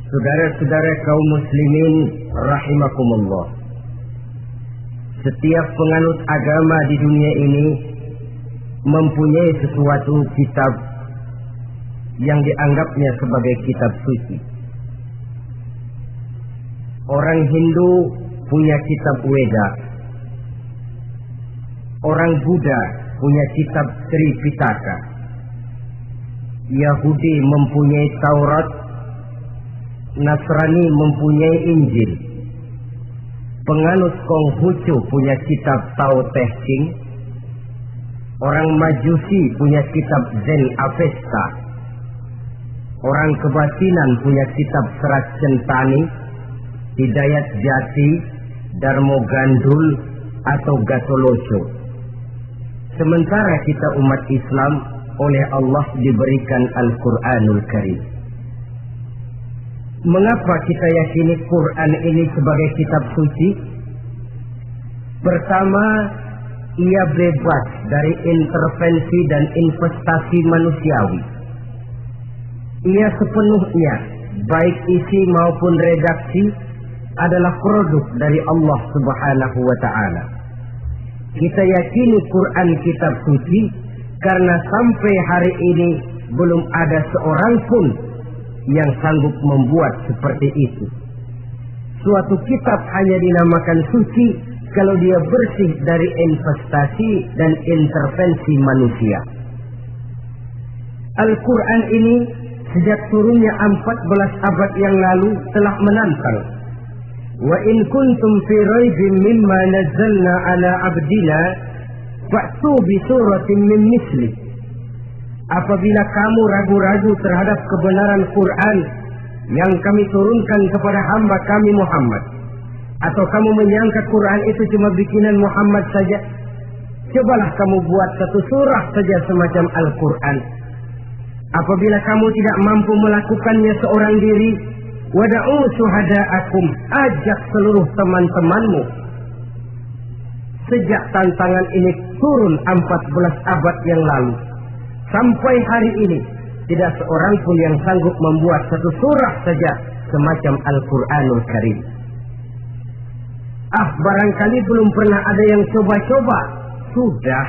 Saudara-saudara kaum muslimin rahimakumullah. Setiap penganut agama di dunia ini mempunyai sesuatu kitab yang dianggapnya sebagai kitab suci. Orang Hindu punya kitab Weda. Orang Buddha punya kitab Tripitaka. Yahudi mempunyai Taurat. Nasrani mempunyai Injil. Penganut Konghucu punya kitab Tao Te Ching. Orang Majusi punya kitab Zen Avesta. Orang kebatinan punya kitab Serat Centani, Hidayat Jati, Darmo Gandul atau Gatoloco. Sementara kita umat Islam oleh Allah diberikan Al-Quranul Karim. Mengapa kita yakini Quran ini sebagai kitab suci? Pertama, ia bebas dari intervensi dan investasi manusiawi. Ia sepenuhnya, baik isi maupun redaksi, adalah produk dari Allah Subhanahu wa Ta'ala. Kita yakini Quran kitab suci karena sampai hari ini belum ada seorang pun yang sanggup membuat seperti itu. Suatu kitab hanya dinamakan suci kalau dia bersih dari investasi dan intervensi manusia. Al-Quran ini sejak turunnya 14 abad yang lalu telah menantang. Wa in kuntum fi raibin mimma nazzalna ala abdina fa'tu bi suratin min misli. Apabila kamu ragu-ragu terhadap kebenaran Quran yang kami turunkan kepada hamba kami Muhammad, atau kamu menyangka Quran itu cuma bikinan Muhammad saja, cobalah kamu buat satu surah saja semacam Al-Quran. Apabila kamu tidak mampu melakukannya seorang diri, wada'u syuhada'akum, ajak seluruh teman-temanmu. Sejak tantangan ini turun 14 abad yang lalu, sampai hari ini tidak seorang pun yang sanggup membuat satu surah saja semacam Al-Quranul Karim. Barangkali belum pernah ada yang coba-coba. Sudah.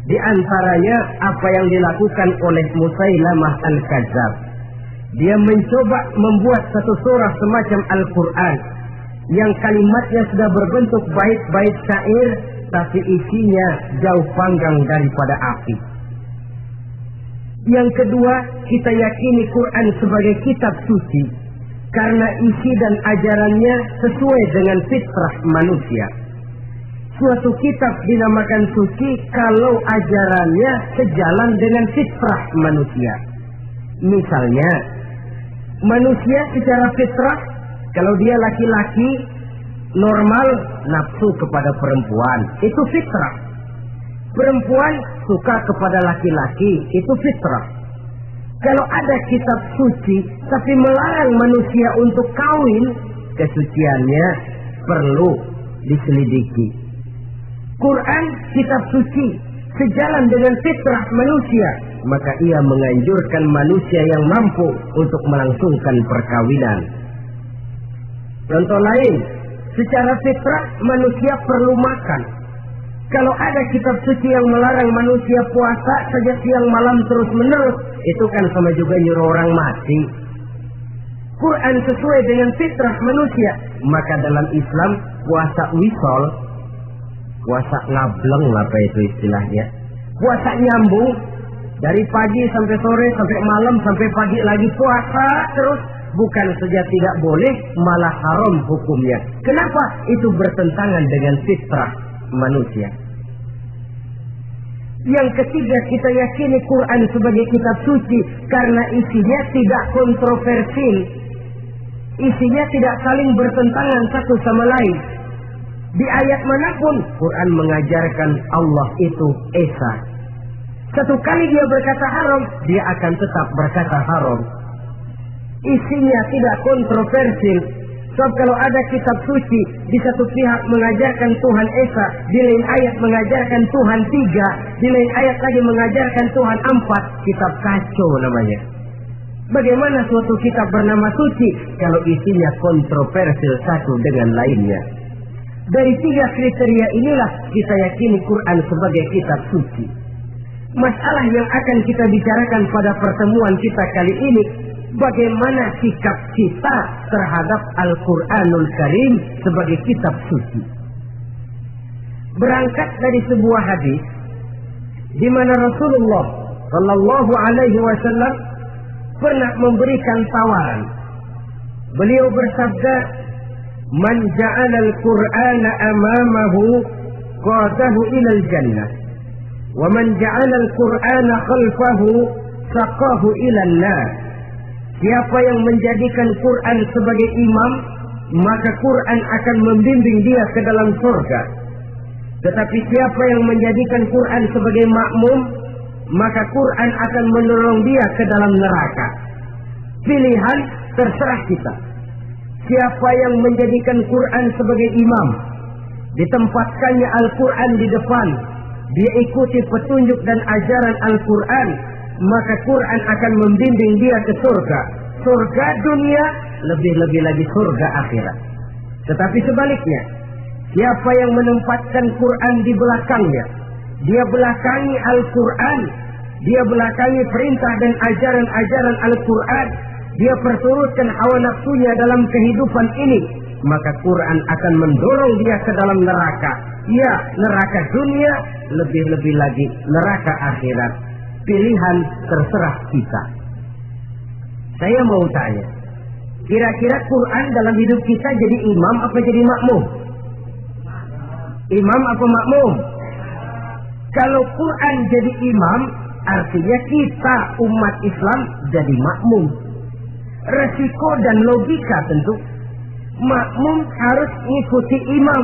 Di antaranya apa yang dilakukan oleh Musailamah Al-Kadzab. Dia mencoba membuat satu surah semacam Al-Quran yang kalimatnya sudah berbentuk bait-bait syair, tapi isinya jauh panggang daripada api. Yang kedua, kita yakini Quran sebagai kitab suci karena isi dan ajarannya sesuai dengan fitrah manusia. Suatu kitab dinamakan suci kalau ajarannya sejalan dengan fitrah manusia. Misalnya, manusia secara fitrah, kalau dia laki-laki, normal nafsu kepada perempuan, itu fitrah. Perempuan suka kepada laki-laki, itu fitrah. Kalau ada kitab suci tapi melarang manusia untuk kawin, kesuciannya perlu diselidiki. Quran kitab suci sejalan dengan fitrah manusia, maka ia menganjurkan manusia yang mampu untuk melangsungkan perkawinan. Contoh lain, secara fitrah manusia perlu makan. Kalau ada kitab suci yang melarang manusia puasa saja siang malam terus menerus, itu kan sama juga nyuruh orang mati. Quran sesuai dengan fitrah manusia, maka dalam Islam puasa wisol, puasa ngableng apa itu istilahnya, puasa nyambung dari pagi sampai sore sampai malam sampai pagi lagi puasa terus, bukan saja tidak boleh, malah haram hukumnya. Kenapa? Itu bertentangan dengan fitrah manusia. Yang ketiga, kita yakini Quran sebagai kitab suci karena isinya tidak kontroversil. Isinya tidak saling bertentangan satu sama lain. Di ayat manapun Quran mengajarkan Allah itu Esa. Satu kali dia berkata haram, dia akan tetap berkata haram. Isinya tidak kontroversil. Sebab kalau ada kitab suci, di satu pihak mengajarkan Tuhan Esa, di lain ayat mengajarkan Tuhan 3, di lain ayat lagi mengajarkan Tuhan 4, kitab kacau namanya. Bagaimana suatu kitab bernama suci kalau isinya kontroversial satu dengan lainnya? Dari 3 kriteria inilah kita yakini Quran sebagai kitab suci. Masalah yang akan kita bicarakan pada pertemuan kita kali ini, bagaimana sikap kita terhadap Al-Quranul Karim sebagai kitab suci. Berangkat dari sebuah hadis di mana Rasulullah Shallallahu Alaihi Wasallam pernah memberikan tawaran. Beliau bersabda, "Man ja'ala al-Qur'ana amamahu qadahu ilal jannah, wa man ja'ala al-Qur'ana khalfahu saqahu ilal nar." Siapa yang menjadikan Quran sebagai imam, maka Quran akan membimbing dia ke dalam surga. Tetapi siapa yang menjadikan Quran sebagai makmum, maka Quran akan mendorong dia ke dalam neraka. Pilihan terserah kita. Siapa yang menjadikan Quran sebagai imam, ditempatkannya Al-Quran di depan, dia ikuti petunjuk dan ajaran Al-Quran, maka Quran akan membimbing dia ke surga. Surga dunia, lebih-lebih lagi surga akhirat. Tetapi sebaliknya, siapa yang menempatkan Quran di belakangnya, dia belakangi Al-Quran, dia belakangi perintah dan ajaran-ajaran Al-Quran, dia perturutkan hawa nafsunya dalam kehidupan ini, maka Quran akan mendorong dia ke dalam neraka. Ya, neraka dunia, lebih-lebih lagi neraka akhirat. Pilihan terserah kita. Saya mau tanya, kira-kira Quran dalam hidup kita jadi imam apa jadi makmum? Imam apa makmum? Kalau Quran jadi imam, artinya kita umat Islam jadi makmum. Resiko dan logika tentu, makmum harus mengikuti imam.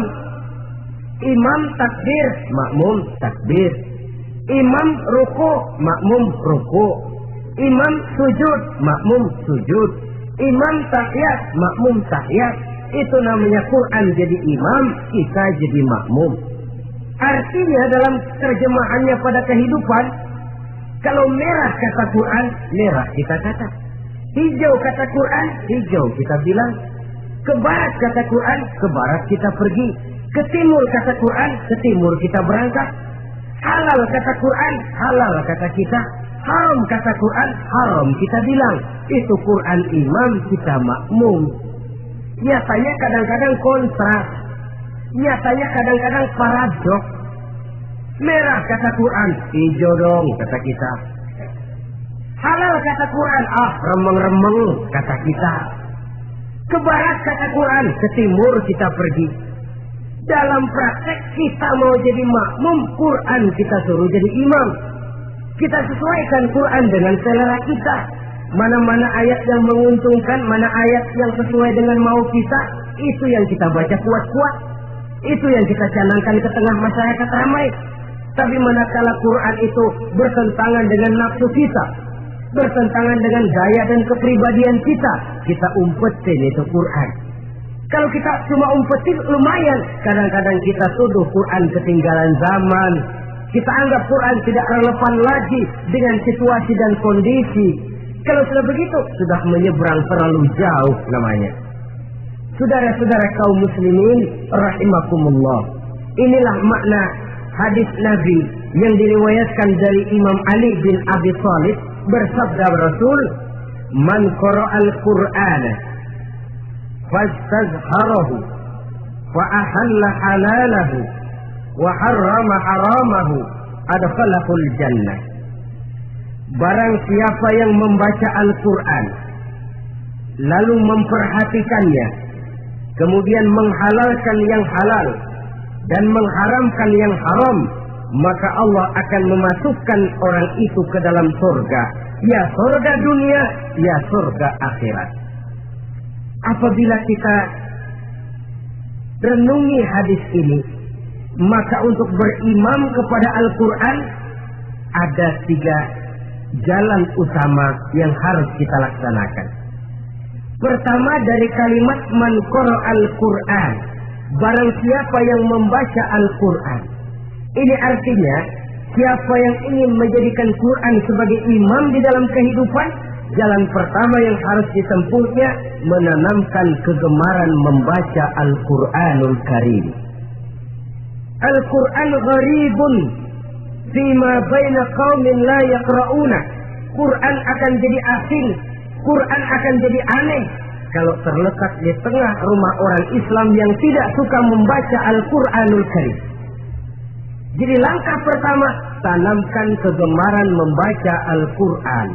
Imam takbir, makmum takbir. Imam ruku, makmum ruku. Imam sujud, makmum sujud. Imam tahiyat, makmum tahiyat. Itu namanya Quran jadi imam, kita jadi makmum. Artinya dalam terjemahannya pada kehidupan, kalau merah kata Quran, merah kita kata. Hijau kata Quran, hijau kita bilang. Ke barat kata Quran, ke barat kita pergi. Ke timur kata Quran, ke timur kita berangkat. Halal kata Quran, halal kata kita. Haram kata Quran, haram kita bilang. Itu Quran imam, kita makmum. Nyatanya kadang-kadang kontras. Nyatanya kadang-kadang paradok. Merah kata Quran, hijau dong kata kita. Halal kata Quran, remeng-remeng kata kita. Ke barat kata Quran, ke timur kita pergi. Dalam praktek kita mau jadi makmum, Quran kita suruh jadi imam. Kita sesuaikan Quran dengan selera kita. Mana-mana ayat yang menguntungkan, mana ayat yang sesuai dengan mau kita, itu yang kita baca kuat-kuat. Itu yang kita canangkan ke tengah masyarakat ramai. Tapi manakala Quran itu bertentangan dengan nafsu kita, bertentangan dengan gaya dan kepribadian kita umpetin itu Quran. Kalau kita cuma umpetin lumayan, kadang-kadang kita tuduh Quran ketinggalan zaman. Kita anggap Quran tidak relevan lagi dengan situasi dan kondisi. Kalau sudah begitu, sudah menyeberang terlalu jauh namanya. Saudara-saudara kaum muslimin rahimakumullah. Inilah makna hadis Nabi yang diriwayatkan dari Imam Ali bin Abi Thalib, bersabda Rasul, "Man qara'al Qur'ana fastazharahu wa ahalla halalahu wa harrama haramahu adkhalahul jannah." Barang siapa yang membaca Al-Quran lalu memperhatikannya, kemudian menghalalkan yang halal dan mengharamkan yang haram, maka Allah akan memasukkan orang itu ke dalam surga. Ya surga dunia, ya surga akhirat. Apabila kita renungi hadis ini, maka untuk berimam kepada Al-Quran ada 3 jalan utama yang harus kita laksanakan. Pertama, dari kalimat man qara'al Qur'an, barang siapa yang membaca Al-Quran. Ini artinya siapa yang ingin menjadikan Quran sebagai imam di dalam kehidupan, jalan pertama yang harus ditempuhnya menanamkan kegemaran membaca Al-Quranul Karim. Al-Quran gharibun fima baina qaumin la yaqra'una. Quran akan jadi asing, Quran akan jadi aneh kalau terletak di tengah rumah orang Islam yang tidak suka membaca Al-Quranul Karim. Jadi langkah pertama, tanamkan kegemaran membaca Al-Quran.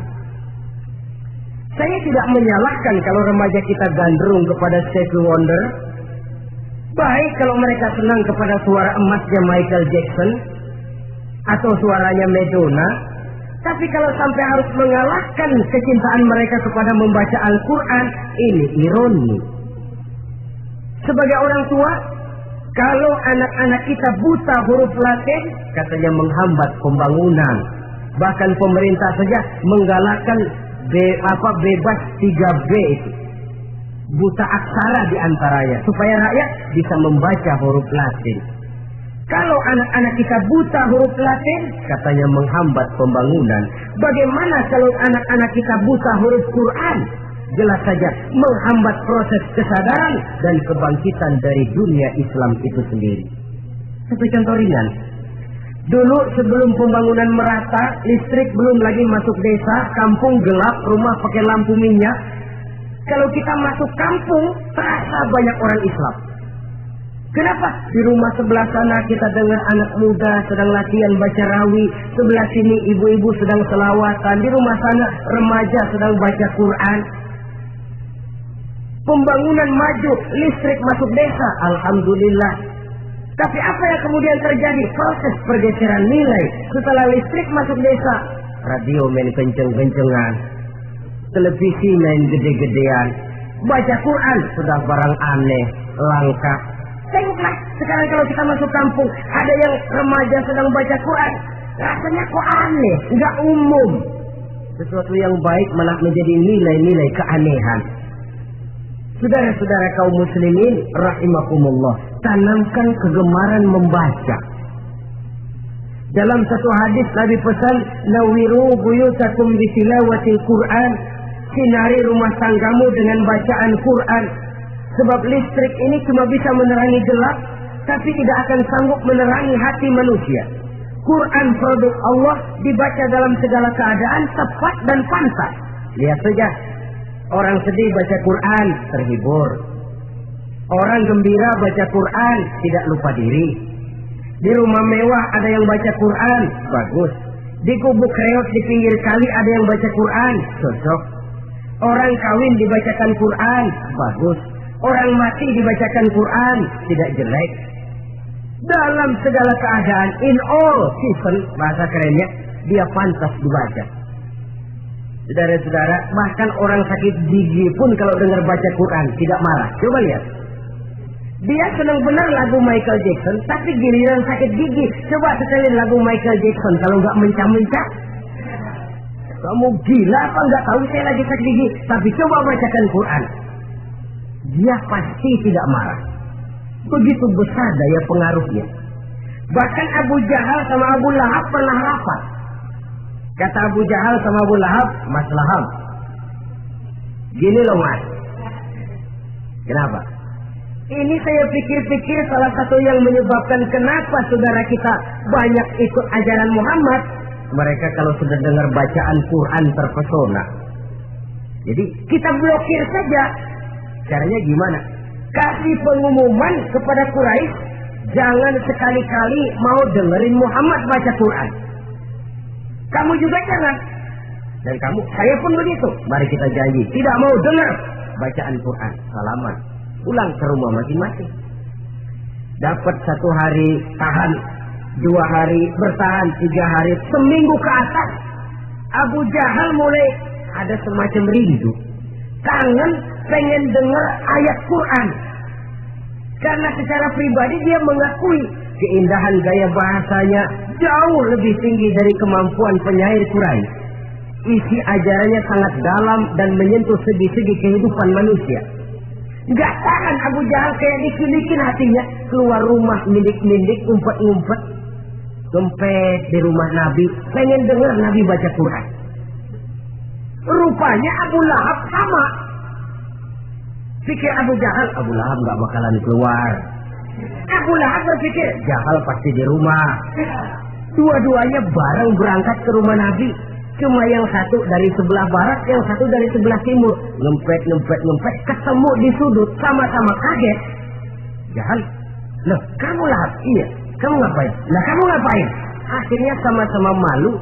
Saya tidak menyalahkan kalau remaja kita gandrung kepada Stevie Wonder. Baik kalau mereka senang kepada suara emasnya Michael Jackson atau suaranya Madonna. Tapi kalau sampai harus mengalahkan kecintaan mereka kepada membaca Al-Quran, ini ironi. Sebagai orang tua, kalau anak-anak kita buta huruf Latin, katanya menghambat pembangunan. Bahkan pemerintah saja menggalakkan bebas 3B itu. Buta aksara diantaranya, supaya rakyat bisa membaca huruf Latin. Kalau anak-anak kita buta huruf Latin, katanya menghambat pembangunan. Bagaimana kalau anak-anak kita buta huruf Quran? Jelas saja menghambat proses kesadaran dan kebangkitan dari dunia Islam itu sendiri. Satu contoh ringan. Dulu sebelum pembangunan merata, listrik belum lagi masuk desa, kampung gelap, rumah pakai lampu minyak. Kalau kita masuk kampung, terasa banyak orang Islam. Kenapa? Di rumah sebelah sana kita dengar anak muda sedang latihan baca rawi, sebelah sini ibu-ibu sedang selawatan, di rumah sana remaja sedang baca Quran. Pembangunan maju, listrik masuk desa, alhamdulillah. Tapi apa yang kemudian terjadi? Proses pergeseran nilai. Setelah listrik masuk desa, radio main kenceng-kencengan, televisi main gede-gedean, baca Quran sudah barang aneh, langka. Tengoklah, sekarang kalau kita masuk kampung, ada yang remaja sedang baca Quran, rasanya kok aneh, nggak umum. Sesuatu yang baik malah menjadi nilai-nilai keanehan. Saudara-saudara kaum muslimin rahimakumullah, tanamkan kegemaran membaca. Dalam satu hadis Nabi pesan, nawiru buyutakum bitilawatil Quran, sinari rumah tanggamu dengan bacaan Quran. Sebab listrik ini cuma bisa menerangi gelap, tapi tidak akan sanggup menerangi hati manusia. Quran produk Allah dibaca dalam segala keadaan, tepat dan pantas. Lihat saja, orang sedih baca Quran, terhibur. Orang gembira baca Quran, tidak lupa diri. Di rumah mewah ada yang baca Quran, bagus. Di gubuk reot di pinggir kali ada yang baca Quran, cocok. Orang kawin dibacakan Quran, bagus. Orang mati dibacakan Quran, tidak jelek. Dalam segala keadaan, in all season, bahasa kerennya, dia pantas dibaca. Saudara-saudara, bahkan orang sakit gigi pun kalau dengar baca Quran tidak marah. Coba lihat. Dia senang benar lagu Michael Jackson, tapi giliran sakit gigi, coba setelin lagu Michael Jackson kalau nggak mencah-mencah. Kamu gila apa nggak tahu saya lagi sakit gigi? Tapi coba bacakan Quran. Dia pasti tidak marah. Begitu besar daya pengaruhnya. Bahkan Abu Jahal sama Abu Lahab pernah rapat. Kata Abu Jahal sama Abu Lahab, Mas Lahab, gini loh Mas. Kenapa? Ini saya pikir-pikir salah satu yang menyebabkan kenapa saudara kita banyak ikut ajaran Muhammad. Mereka kalau sudah dengar bacaan Quran terpesona. Jadi kita blokir saja. Caranya gimana? Kasih pengumuman kepada Quraisy, jangan sekali-kali mau dengerin Muhammad baca Quran. Kamu juga jangan. Dan kamu, saya pun begitu. Mari kita janji, tidak mau dengar bacaan Quran. Salaman. Pulang ke rumah masing-masing. Dapat 1 hari, tahan 2 hari, bertahan 3 hari, seminggu ke atas. Abu Jahal mulai ada semacam rindu. Kangen pengen dengar ayat Quran. Karena secara pribadi dia mengakui keindahan gaya bahasanya jauh lebih tinggi dari kemampuan penyair Quraisy. Isi ajarannya sangat dalam dan menyentuh segi-segi kehidupan manusia. Gak tahan Abu Jahal kayak dikilikin hatinya. Keluar rumah mindik-mindik, ngumpet-ngumpet. Gempet di rumah Nabi, pengen dengar Nabi baca Quran. Rupanya Abu Lahab sama. Pikir Abu Lahab nggak bakalan keluar. Abu Lahab berpikir, Jahal pasti di rumah. Dua-duanya bareng berangkat ke rumah Nabi. Cuma yang satu dari sebelah barat, yang satu dari sebelah timur. Ngempet, ketemu di sudut, sama-sama kaget. Jahal, loh kamu Lahab? Iya, kamu ngapain? Lah kamu ngapain? Akhirnya sama-sama malu,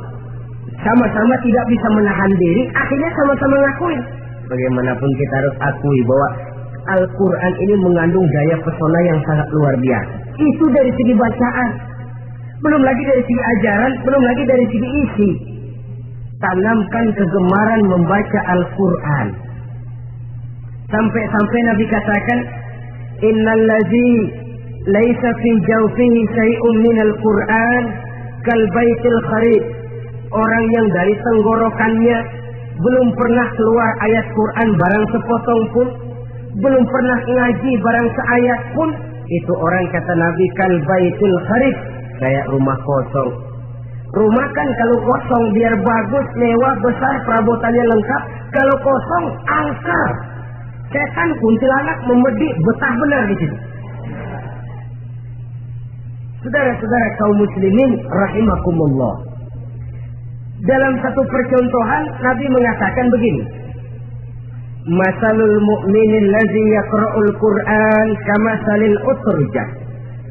sama-sama tidak bisa menahan diri, akhirnya sama-sama ngakuin. Bagaimanapun kita harus akui bahwa Al-Quran ini mengandung daya pesona yang sangat luar biasa. Itu dari segi bacaan, belum lagi dari segi ajaran, belum lagi dari segi isi. Tanamkan kegemaran membaca Al-Quran. Sampai-sampai Nabi katakan, Innal ladzi laisa fi jawfihi syai'un minal Quran kal baitil kharib. Orang yang dari tenggorokannya belum pernah keluar ayat Quran barang sepotong pun, belum pernah ngaji barang seayat pun, itu orang kata Nabi kal baitil kharib, kayak rumah kosong. Rumah kan kalau kosong biar bagus, mewah, besar, perabotannya lengkap. Kalau kosong, angker. Setan kuntilanak memedik, betah benar di situ. Saudara-saudara kaum muslimin rahimakumullah. Dalam satu percontohan Nabi mengatakan begini. Masalul mu'minil ladzi yaqra'ul Qur'an kamasalil utrujah.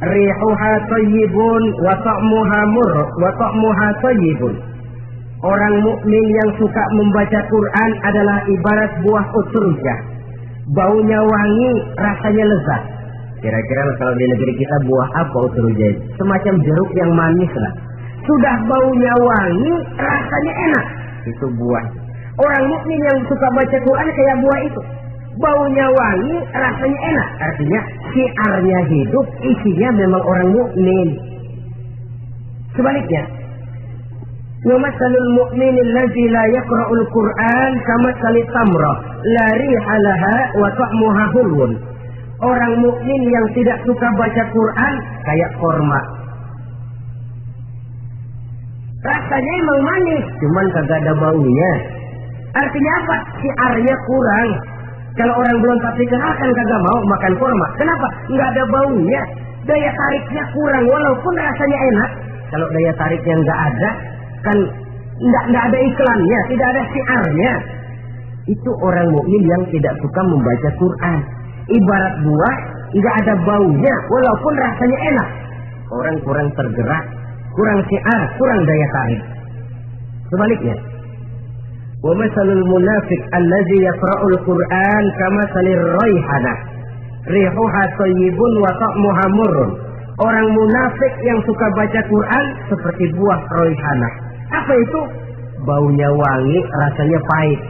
Rihuha thayyibun wa ta'muha thayyibun. Orang mukmin yang suka membaca Quran adalah ibarat buah utrujah. Baunya wangi, rasanya lezat. Kira-kira kalau di negeri kita buah apa utrujah? Semacam jeruk yang manis lah. Sudah baunya wangi, rasanya enak. Itu buah. Orang mukmin yang suka baca Quran kayak buah itu. Baunya wangi, rasanya enak. Artinya syiarnya hidup, isinya memang orang mukmin. Sebaliknya, wa masalul mu'minil ladzi la yaqra'ul Qur'an kamasalit tamrah la riha laha wa ta'muha hulwun. Orang mukmin yang tidak suka baca Quran kayak korma. Rasanya emang manis, cuman kagak ada baunya. Artinya apa? Syiarnya kurang. Kalau orang belum pasti kenal kan kagak mau makan korma. Kenapa? Nggak ada baunya. Daya tariknya kurang walaupun rasanya enak. Kalau daya tariknya nggak ada, kan nggak ada iklannya, tidak ada syiarnya. Itu orang mukmin yang tidak suka membaca Quran. Ibarat buah, nggak ada baunya walaupun rasanya enak. Orang kurang tergerak, kurang syiar, kurang daya tarik. Sebaliknya, wa masalul munafiq allazi yaqra'ul Qur'an kamasalir raihanah rihuha thayyibun wa ta'muha murrun. Orang munafik yang suka baca Quran seperti buah raihanah. Apa itu? Baunya wangi, rasanya pahit.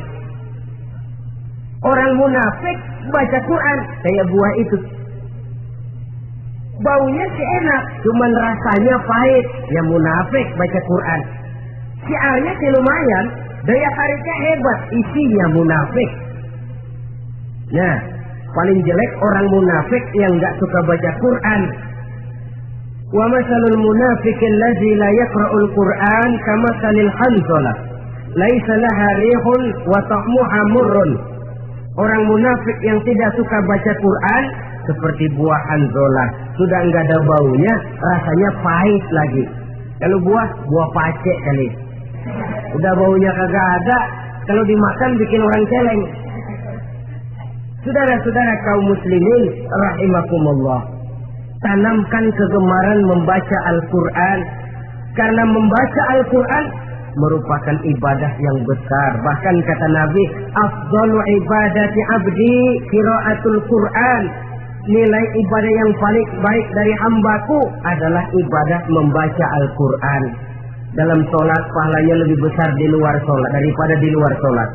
Orang munafik baca Quran kayak buah itu. Baunya sih enak, cuman rasanya pahit. Ya munafik baca Quran. Syiarnya sih lumayan, daya tariknya hebat, isinya munafik. Nah, paling jelek orang munafik yang nggak suka baca Quran. Wa masalul munafiqil ladzi la yaqra'ul Qur'an kamasalil hanzalah laisa laha rihun wa ta'muha murrun. Orang munafik yang tidak suka baca Quran seperti buah hanzalah, sudah enggak ada baunya, rasanya pahit lagi. Kalau buah pacek kali. Udah baunya kagak ada, kalau dimakan bikin orang celeng. Saudara-saudara kaum muslimin rahimakumullah, tanamkan kegemaran membaca Al-Quran, karena membaca Al-Quran merupakan ibadah yang besar. Bahkan kata Nabi, afdalu ibadati abdi qiraatul Quran. Nilai ibadah yang paling baik dari hambaku adalah ibadah membaca Al-Quran. Dalam sholat pahalanya lebih besar di luar sholat daripada di luar sholat.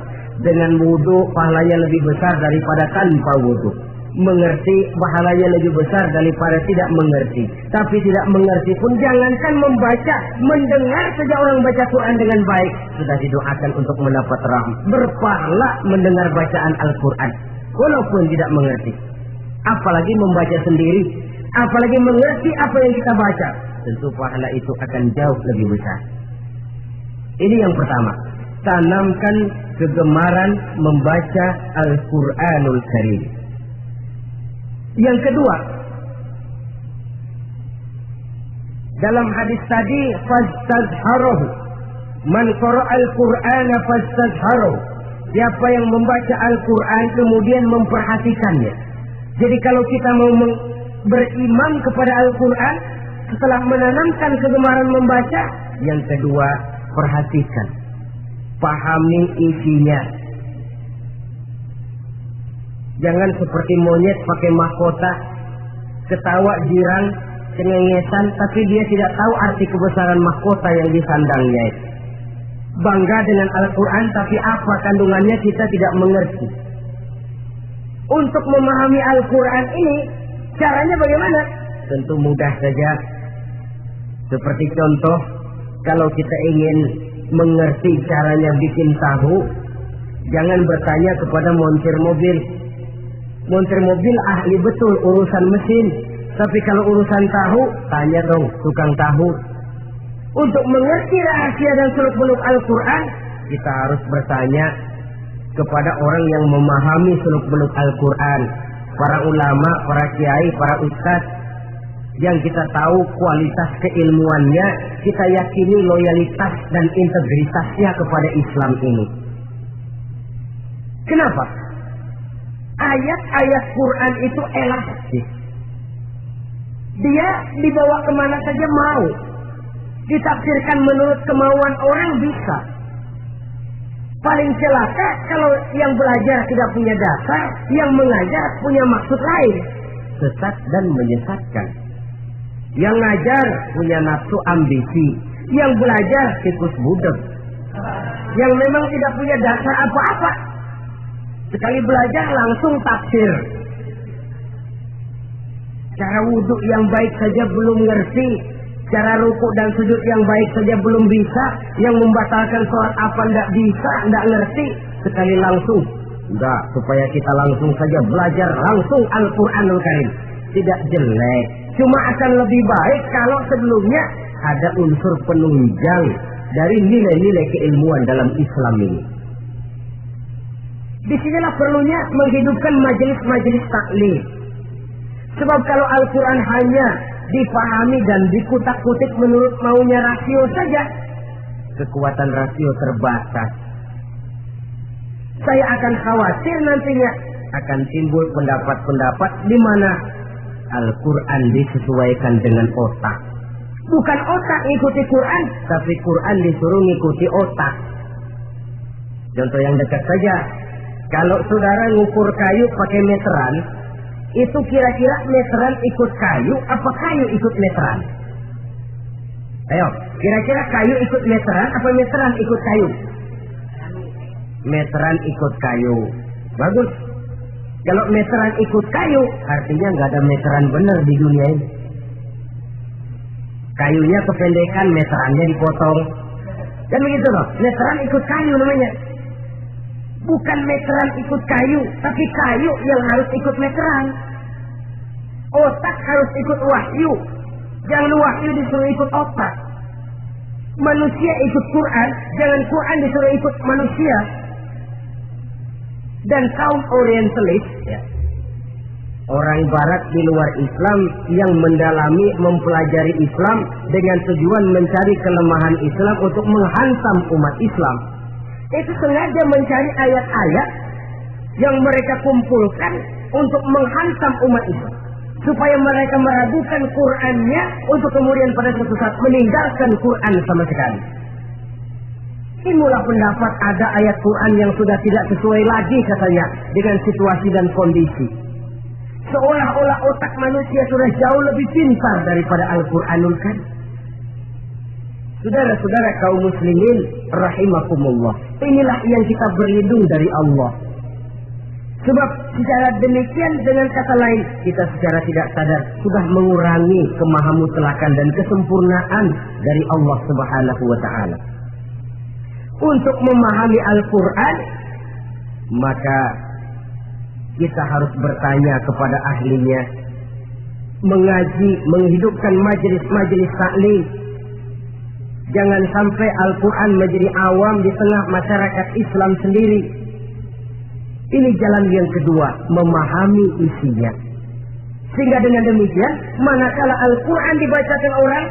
Dengan wudu pahalanya lebih besar daripada tanpa wudu. Mengerti pahalanya lebih besar daripada tidak mengerti. Tapi tidak mengerti pun jangankan membaca, mendengar saja orang baca Quran dengan baik sudah didoakan untuk mendapat rahmat. Berpahala mendengar bacaan Al-Quran walaupun tidak mengerti. Apalagi membaca sendiri, apalagi mengerti apa yang kita baca, tentu pahala itu akan jauh lebih besar. Ini yang pertama. tanamkan kegemaran membaca Al-Quranul Karim. Yang kedua, dalam hadis tadi, fastazharuhu, man qara'al Qur'ana fastazharuhu, siapa yang membaca Al-Quran kemudian memperhatikannya. Jadi kalau kita mau beriman kepada Al-Quran, setelah menanamkan kegemaran membaca, yang kedua, perhatikan, pahami isinya. Jangan seperti monyet pakai mahkota, ketawa girang, cengengesan, tapi dia tidak tahu arti kebesaran mahkota yang disandangnya. Bangga dengan Al-Quran, tapi apa kandungannya kita tidak mengerti. Untuk memahami Al-Quran ini, caranya bagaimana? Tentu mudah saja. Seperti contoh, kalau kita ingin mengerti caranya bikin tahu, jangan bertanya kepada montir mobil. Montir mobil ahli betul urusan mesin, tapi kalau urusan tahu, tanya dong tukang tahu. Untuk mengerti rahasia dan seluk-beluk Al-Quran, kita harus bertanya kepada orang yang memahami seluk-beluk Al-Quran, para ulama, para kiai, para ustaz, yang kita tahu kualitas keilmuannya, kita yakini loyalitas dan integritasnya kepada Islam ini. Kenapa? Ayat-ayat Quran itu elastis. Dia dibawa kemana saja mau. Ditafsirkan menurut kemauan orang bisa. Paling celaka kalau yang belajar tidak punya dasar, yang mengajar punya maksud lain. Sesat dan menyesatkan. Yang ngajar punya nafsu ambisi, yang belajar tikus budeg, yang memang tidak punya dasar apa-apa. Sekali belajar langsung tafsir. Cara wudhu yang baik saja belum ngerti, cara rukuk dan sujud yang baik saja belum bisa, yang membatalkan sholat apa ndak bisa, ndak ngerti. Sekali langsung, enggak, supaya kita langsung saja belajar langsung Al-Quranul Karim. Tidak jelek, cuma akan lebih baik kalau sebelumnya ada unsur penunjang dari nilai-nilai keilmuan dalam Islam ini. Disinilah perlunya menghidupkan majelis-majelis taklim. Sebab kalau Al-Quran hanya dipahami dan dikutak-kutik menurut maunya rasio saja, kekuatan rasio terbatas. Saya akan khawatir nantinya akan timbul pendapat-pendapat di mana Al-Quran disesuaikan dengan otak. Bukan otak ikuti Quran, tapi Quran disuruh ngikuti otak. Contoh yang dekat saja, kalau saudara ngukur kayu pakai meteran, itu kira-kira meteran ikut kayu, apa kayu ikut meteran? Ayo, kira-kira kayu ikut meteran, apa meteran ikut kayu? Meteran ikut kayu. Bagus. Kalau meteran ikut kayu, artinya nggak ada meteran benar di dunia ini. Kayunya kependekan, meterannya dipotong. Kan begitu loh, meteran ikut kayu namanya. Bukan meteran ikut kayu, tapi kayu yang harus ikut meteran. Otak harus ikut wahyu. Jangan wahyu disuruh ikut otak. Manusia ikut Quran, jangan Quran disuruh ikut manusia. Dan kaum orientalis, ya, orang barat di luar Islam yang mendalami, mempelajari Islam dengan tujuan mencari kelemahan Islam untuk menghantam umat Islam, itu sengaja mencari ayat-ayat yang mereka kumpulkan untuk menghantam umat Islam, supaya mereka meragukan Qurannya untuk kemudian pada suatu saat meninggalkan Quran sama sekali. Inilah pendapat ada ayat Quran yang sudah tidak sesuai lagi katanya dengan situasi dan kondisi. Seolah-olah otak manusia sudah jauh lebih pintar daripada Al-Quranul Karim. Saudara-saudara kaum muslimin rahimakumullah, inilah yang kita berlindung dari Allah. Sebab secara demikian, dengan kata lain, kita secara tidak sadar sudah mengurangi kemahamutlakan dan kesempurnaan dari Allah Subhanahu wa ta'ala. Untuk memahami Al-Quran, maka kita harus bertanya kepada ahlinya, mengaji, menghidupkan majelis-majelis taklim. Jangan sampai Al-Quran menjadi awam di tengah masyarakat Islam sendiri. Ini jalan yang kedua, memahami isinya. Sehingga dengan demikian, manakala Al-Quran dibacakan orang,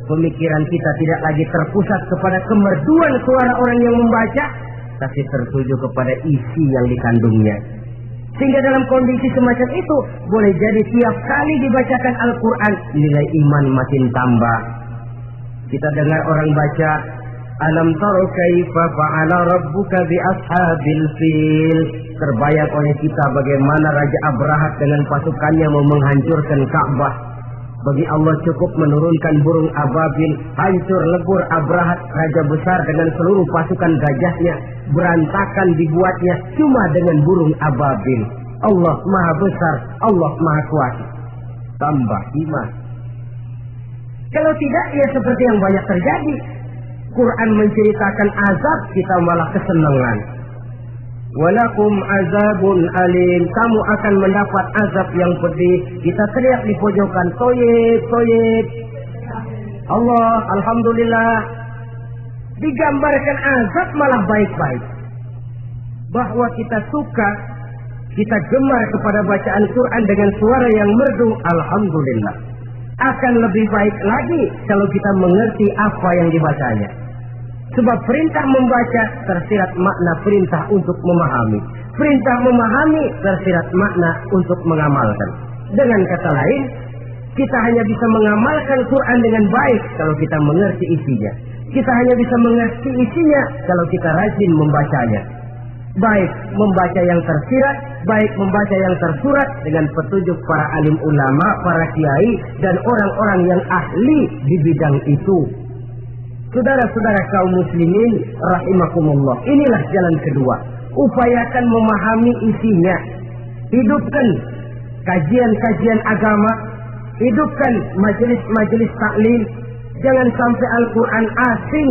pemikiran kita tidak lagi terpusat kepada kemerduan suara orang yang membaca, tapi tertuju kepada isi yang dikandungnya. Sehingga dalam kondisi semacam itu, boleh jadi tiap kali dibacakan Al-Quran, nilai iman makin tambah. Kita dengar orang baca, Alam taro kaifa fa'ala rabbuka bi ashabil fil. Terbayang oleh kita bagaimana Raja Abrahat dengan pasukannya mau menghancurkan Ka'bah. Bagi Allah cukup menurunkan burung ababil, hancur lebur Abrahat raja besar dengan seluruh pasukan gajahnya, berantakan dibuatnya cuma dengan burung ababil. Allah Maha Besar, Allah Maha Kuasa. Tambah iman. Kalau tidak, ya seperti yang banyak terjadi. Quran menceritakan azab, kita malah kesenangan. Walakum azabun alim, kamu akan mendapat azab yang pedih. Kita teriak di pojokan, toyib, toyib. Allah, alhamdulillah. Digambarkan azab malah baik-baik. Bahwa kita suka, kita gemar kepada bacaan Quran dengan suara yang merdu, alhamdulillah. Akan lebih baik lagi kalau kita mengerti apa yang dibacanya. Sebab perintah membaca tersirat makna perintah untuk memahami. Perintah memahami tersirat makna untuk mengamalkan. Dengan kata lain, kita hanya bisa mengamalkan Quran dengan baik kalau kita mengerti isinya. Kita hanya bisa mengerti isinya kalau kita rajin membacanya. Baik membaca yang tersirat, baik membaca yang tersurat dengan petunjuk para alim ulama, para kiai, dan orang-orang yang ahli di bidang itu. Saudara-saudara kaum muslimin rahimakumullah, inilah jalan kedua. Upayakan memahami isinya. Hidupkan kajian-kajian agama, hidupkan majelis-majelis taklim. Jangan sampai Al-Quran asing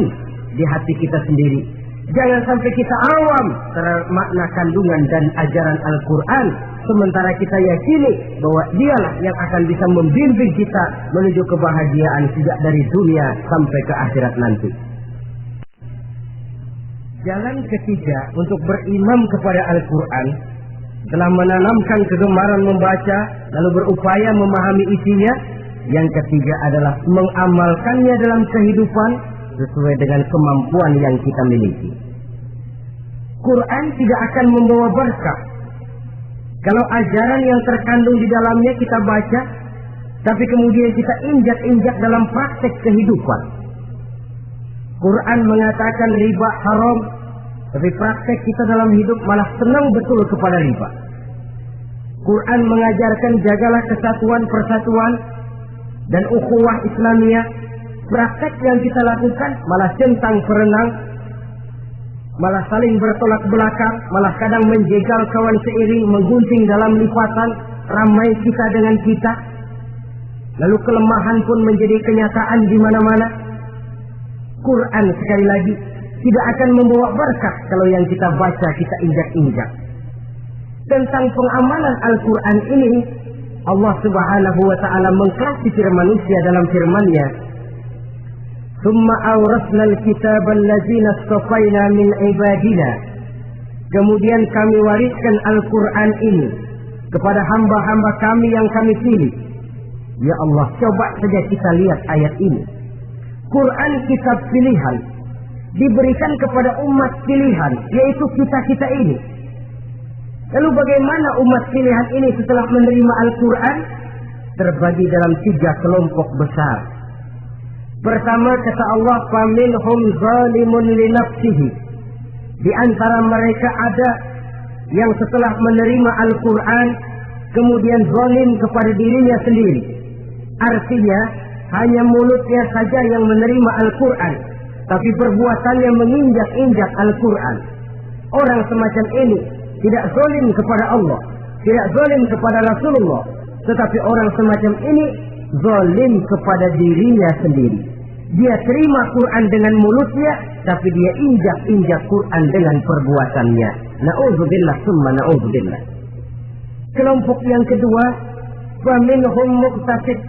di hati kita sendiri. Jangan sampai kita awam terhadap makna kandungan dan ajaran Al-Quran, sementara kita yakini bahwa dialah yang akan bisa membimbing kita menuju kebahagiaan sejak dari dunia sampai ke akhirat nanti. Jalan ketiga untuk berimam kepada Al-Quran, telah menanamkan kegemaran membaca, lalu berupaya memahami isinya. Yang ketiga adalah mengamalkannya dalam kehidupan sesuai dengan kemampuan yang kita miliki. Quran tidak akan membawa berkah kalau ajaran yang terkandung di dalamnya kita baca, tapi kemudian kita injak-injak dalam praktek kehidupan. Quran mengatakan riba haram, tapi praktek kita dalam hidup malah senang betul kepada riba. Quran mengajarkan jagalah kesatuan persatuan dan ukhuwah Islamiyah. Praktek yang kita lakukan malah centang perenang, malah saling bertolak belakang, malah kadang menjegal kawan seiring, menggunting dalam lipatan, ramai kita dengan kita. Lalu kelemahan pun menjadi kenyataan di mana-mana. Quran sekali lagi tidak akan membawa berkah kalau yang kita baca kita injak-injak. Tentang pengamalan Al-Quran ini, Allah Subhanahu wa ta'ala mengklasifikasi manusia dalam firman-Nya, "Tsumma awrasna al-kitaba allazina istafaina min ibadina." Kemudian kami wariskan Al-Quran ini kepada hamba-hamba kami yang kami pilih. Ya Allah, coba saja kita lihat ayat ini. Quran kitab pilihan, diberikan kepada umat pilihan, yaitu kita-kita ini. Lalu bagaimana umat pilihan ini setelah menerima Al-Quran? Terbagi dalam 3 kelompok besar. Pertama, kata Allah, "Faminhum zalimun li nafsihi." Di antara mereka ada yang setelah menerima Al-Quran kemudian zalim kepada dirinya sendiri. Artinya hanya mulutnya saja yang menerima Al-Quran, tapi perbuatannya menginjak-injak Al-Quran. Orang semacam ini tidak zalim kepada Allah, tidak zalim kepada Rasulullah, tetapi orang semacam ini zalim kepada dirinya sendiri. Dia terima Quran dengan mulutnya, tapi dia injak-injak Quran dengan perbuatannya. Na'udzubillah summa na'udzubillah. Kelompok yang kedua, faminhum muqtasid.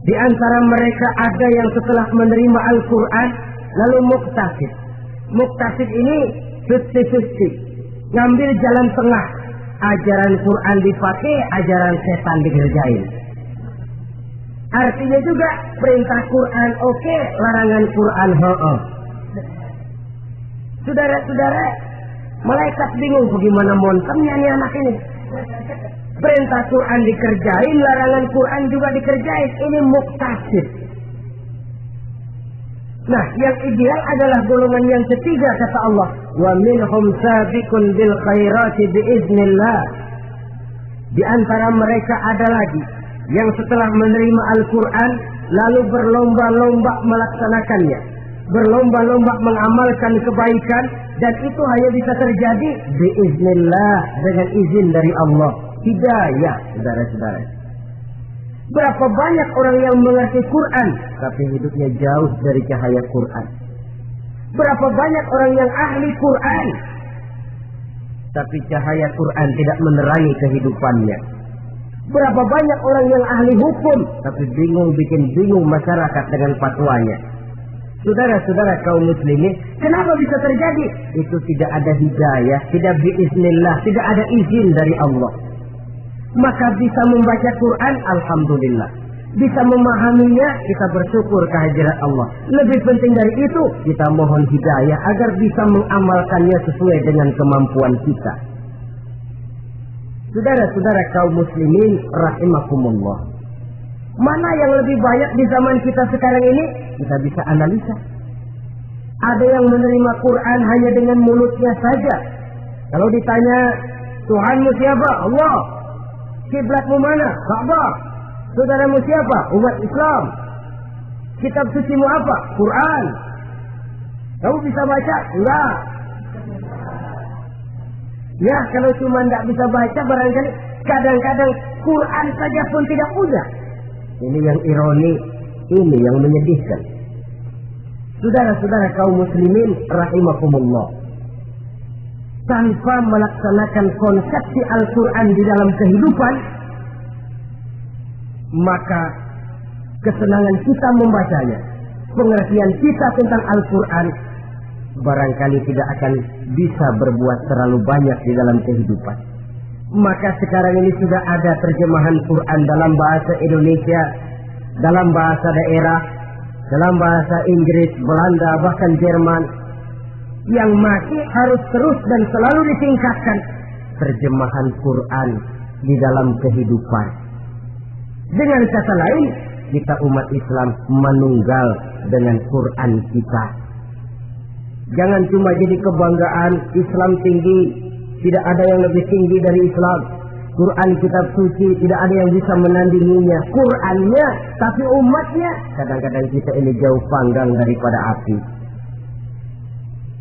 Di antara mereka ada yang setelah menerima Al-Quran lalu muktasid. Muktasid ini 50-50, ngambil jalan tengah. Ajaran Quran dipakai, ajaran setan dikerjain. Artinya juga perintah Quran oke, larangan Quran ho. Saudara-saudara, malaikat bingung bagaimana montemnya nih anak ini. Perintah Quran dikerjain, larangan Quran juga dikerjain. Ini muktasid. Nah, yang ideal adalah golongan yang ketiga, kata Allah. Wa minhum sabiqun bil khairati biiznillah. Di antara mereka ada lagi yang setelah menerima Al-Quran lalu berlomba-lomba melaksanakannya, berlomba-lomba mengamalkan kebaikan, dan itu hanya bisa terjadi biiznillah, dengan izin dari Allah. Hidayah, saudara-saudara. Berapa banyak orang yang mengerti Quran tapi hidupnya jauh dari cahaya Quran. Berapa banyak orang yang ahli Quran tapi cahaya Quran tidak menerangi kehidupannya. Berapa banyak orang yang ahli hukum tapi bikin bingung masyarakat dengan fatwanya. Saudara-saudara kaum muslimin, kenapa bisa terjadi? Itu tidak ada hidayah, tidak biiznillah, tidak ada izin dari Allah. Maka bisa membaca Quran, alhamdulillah. Bisa memahaminya, kita bersyukur kehadirat Allah. Lebih penting dari itu, kita mohon hidayah agar bisa mengamalkannya sesuai dengan kemampuan kita. Saudara-saudara kaum muslimin rahimakumullah, mana yang lebih banyak di zaman kita sekarang ini? Kita bisa analisa. Ada yang menerima Quran hanya dengan mulutnya saja. Kalau ditanya, Tuhanmu siapa? Allah. Kiblatmu mana? Ka'bah. Saudaramu siapa? Umat Islam. Kitab sucimu apa? Quran. Kamu bisa baca? Enggak. Ya, kalau cuma tidak bisa baca, barangkali kadang-kadang Quran saja pun tidak punya. Ini yang ironi, ini yang menyedihkan. Saudara-saudara kaum muslimin rahimakumullah, tanpa melaksanakan konsepsi Al-Quran di dalam kehidupan, maka kesenangan kita membacanya, pengertian kita tentang Al-Quran, barangkali tidak akan bisa berbuat terlalu banyak di dalam kehidupan. Maka sekarang ini sudah ada terjemahan Quran dalam bahasa Indonesia, dalam bahasa daerah, dalam bahasa Inggris, Belanda, bahkan Jerman, yang masih harus terus dan selalu ditingkatkan terjemahan Quran di dalam kehidupan. Dengan kata lain, kita umat Islam menunggal dengan Quran kita. Jangan cuma jadi kebanggaan Islam tinggi, tidak ada yang lebih tinggi dari Islam. Quran kitab suci tidak ada yang bisa menandinginya. Qurannya, tapi umatnya, kadang-kadang kita ini jauh panggang daripada api.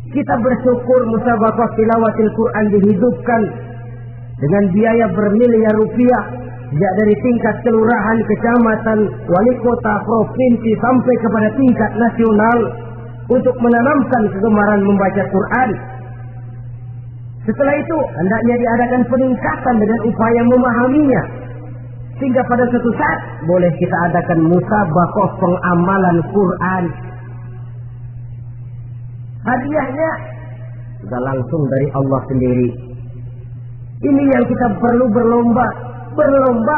Kita bersyukur musabaqah tilawatil Quran dihidupkan dengan biaya bermiliar rupiah, sejak dari tingkat kelurahan, kecamatan, wali kota, provinsi sampai kepada tingkat nasional, untuk menanamkan kegemaran membaca Quran. Setelah itu hendaknya diadakan peningkatan dengan upaya memahaminya, sehingga pada suatu saat boleh kita adakan musabaqah pengamalan Quran. Hadiahnya sudah langsung dari Allah sendiri. Ini yang kita perlu berlomba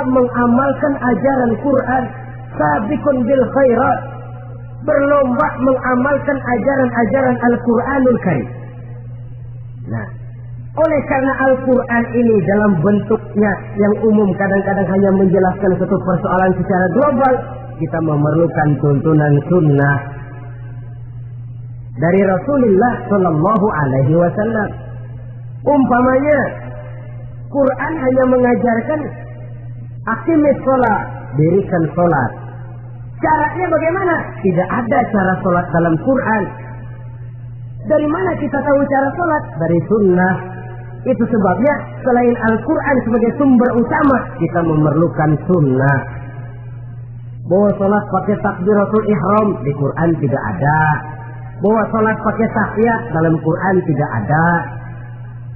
mengamalkan ajaran Quran. Sabiqun bil khairat, berlomba mengamalkan ajaran-ajaran Al-Quranul Karim. Nah, oleh karena Al-Quran ini dalam bentuknya yang umum kadang-kadang hanya menjelaskan satu persoalan secara global, kita memerlukan tuntunan sunnah dari Rasulullah Shallallahu Alaihi Wasallam. Umpamanya, Quran hanya mengajarkan aqimis sholat, dirikan sholat. Caranya bagaimana? Tidak ada cara sholat dalam Quran. Dari mana kita tahu cara sholat? Dari sunnah. Itu sebabnya selain Al-Quran sebagai sumber utama, kita memerlukan sunnah. Bahwa sholat pakai takbiratul ihram di Quran tidak ada. Bahwa sholat pakai tahiyat dalam Quran tidak ada.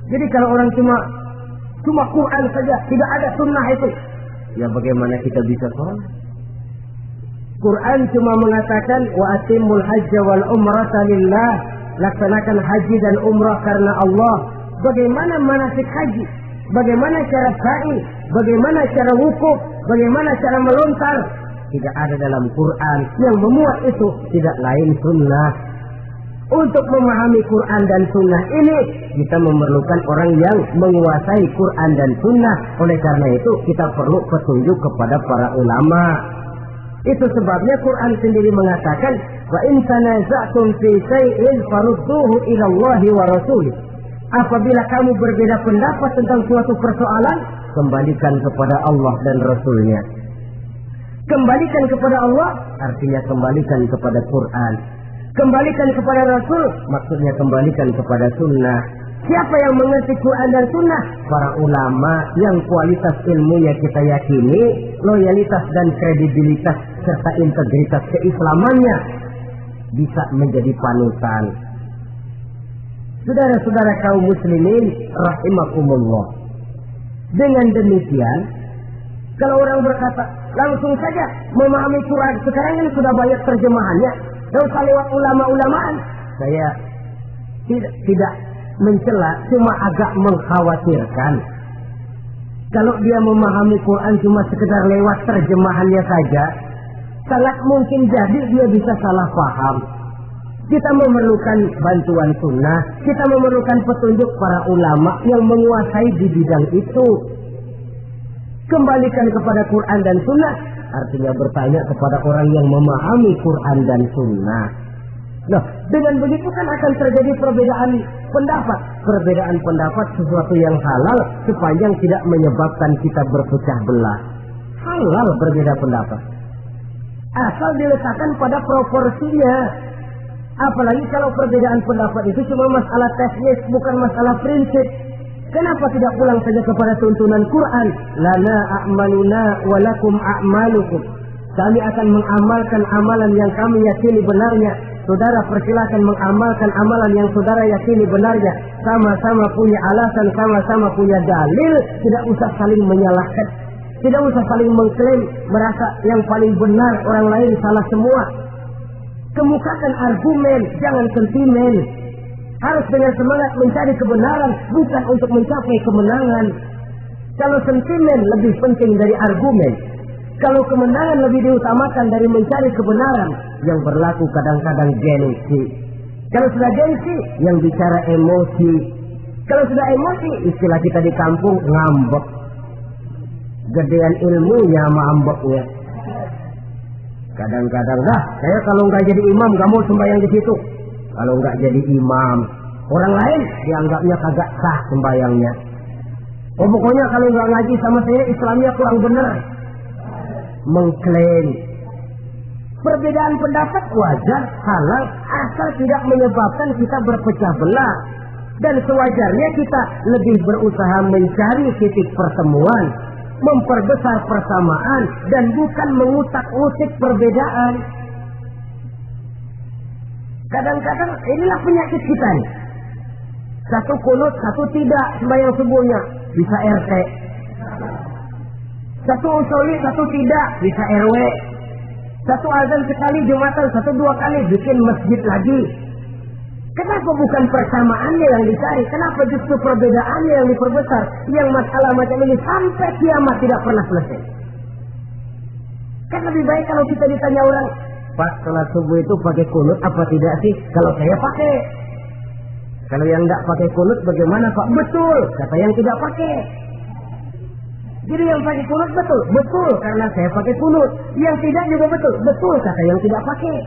Jadi kalau orang cuma Quran saja, tidak ada sunnah itu, ya bagaimana kita bisa sholat? Quran cuma mengatakan wa atimul hajja wal umrata lillah, laksanakan haji dan umrah karena Allah. Bagaimana manasik haji? Bagaimana cara sa'i? Bagaimana cara wukuf? Bagaimana cara melontar? Tidak ada dalam Quran. Yang memuat itu tidak lain sunnah. Untuk memahami Quran dan sunnah ini, kita memerlukan orang yang menguasai Quran dan sunnah. Oleh karena itu, kita perlu petunjuk kepada para ulama. Itu sebabnya Quran sendiri mengatakan, wa in tanaza'tum fi syai'in farudduhu ila Allahi wa rasulih. Apabila kamu berbeda pendapat tentang suatu persoalan, kembalikan kepada Allah dan Rasulnya. Kembalikan kepada Allah artinya kembalikan kepada Quran. Kembalikan kepada Rasul maksudnya kembalikan kepada sunnah. Siapa yang mengerti Quran dan sunnah? Para ulama yang kualitas ilmunya kita yakini, loyalitas dan kredibilitas serta integritas keislamannya bisa menjadi panutan. Saudara-saudara kaum muslimin rahimakumullah. Dengan demikian, kalau orang berkata langsung saja memahami Quran, sekarang ini sudah banyak terjemahannya, tidak usah lewat ulama-ulamaan. Saya tidak mencela, cuma agak mengkhawatirkan. Kalau dia memahami Quran cuma sekedar lewat terjemahannya saja, sangat mungkin jadi dia bisa salah paham. Kita memerlukan bantuan sunnah, kita memerlukan petunjuk para ulama yang menguasai di bidang itu. Kembalikan kepada Quran dan sunnah, artinya bertanya kepada orang yang memahami Quran dan sunnah. Nah, dengan begitu kan akan terjadi perbedaan pendapat. Perbedaan pendapat sesuatu yang halal sepanjang tidak menyebabkan kita berpecah belah. Halal berbeda pendapat, asal diletakkan pada proporsinya. Apalagi kalau perbedaan pendapat itu cuma masalah teknis, bukan masalah prinsip. Kenapa tidak pulang saja kepada tuntunan Quran? Lana a'maluna walakum a'malukum. Kami akan mengamalkan amalan yang kami yakini benarnya. Saudara persilakan mengamalkan amalan yang saudara yakini benarnya. Sama-sama punya alasan, sama-sama punya dalil. Tidak usah saling menyalahkan. Tidak usah saling mengklaim, merasa yang paling benar, orang lain salah semua. Kemukakan argumen, jangan sentimen. Harus dengan semangat mencari kebenaran, bukan untuk mencapai kemenangan. Kalau sentimen lebih penting dari argumen, kalau kemenangan lebih diutamakan dari mencari kebenaran, yang berlaku kadang-kadang gengsi. Kalau sudah gengsi, yang bicara emosi. Kalau sudah emosi, istilah kita di kampung ngambek. Gedean ilmunya sama ambeknya. Kadang-kadang, saya kalau nggak jadi imam nggak mau sembahyang di situ. Kalau nggak jadi imam, orang lain dianggapnya kagak sah sembahyangnya. Pokoknya kalau nggak ngaji sama saya, Islamnya kurang benar. Mengklaim. Perbedaan pendapat wajar, halal, asal tidak menyebabkan kita berpecah belah. Dan sewajarnya kita lebih berusaha mencari titik pertemuan, memperbesar persamaan, dan bukan mengutak-utik perbedaan. Kadang-kadang inilah penyakit kita nih. Satu kunut, satu tidak sembahyang subuhnya, bisa RT. Satu usuli, satu tidak, bisa RW. Satu azan sekali Jumatan, satu dua kali bikin masjid lagi. Kenapa bukan persamaannya yang dicari? Kenapa justru perbedaannya yang diperbesar? Yang masalah macam ini sampai kiamat tidak pernah selesai. Kan lebih baik kalau kita ditanya orang, Pak, sholat subuh itu pakai kunut apa tidak sih? Kalau saya pakai. Kalau yang tidak pakai kunut bagaimana Pak? Betul, kata yang tidak pakai. Jadi yang pakai kunut betul, betul karena saya pakai kunut. Yang tidak juga betul, betul kata yang tidak pakai.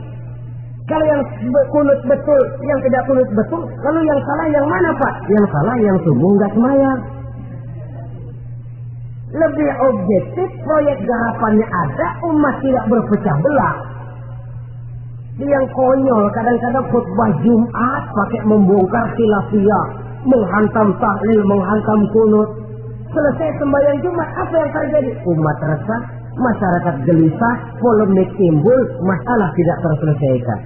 Kalau yang kunut betul, yang tidak kunut betul, lalu yang salah yang mana Pak? Yang salah yang subuh nggak semayang. Lebih objektif, proyek garapannya ada, umat tidak berpecah belah. Yang konyol kadang-kadang khutbah Jumat pakai membongkar khilafiyah, menghantam tahlil, menghantam kunut. Selesai sembahyang Jumat, apa yang terjadi? Umat resah, masyarakat gelisah, polemik timbul, masalah tidak terselesaikan.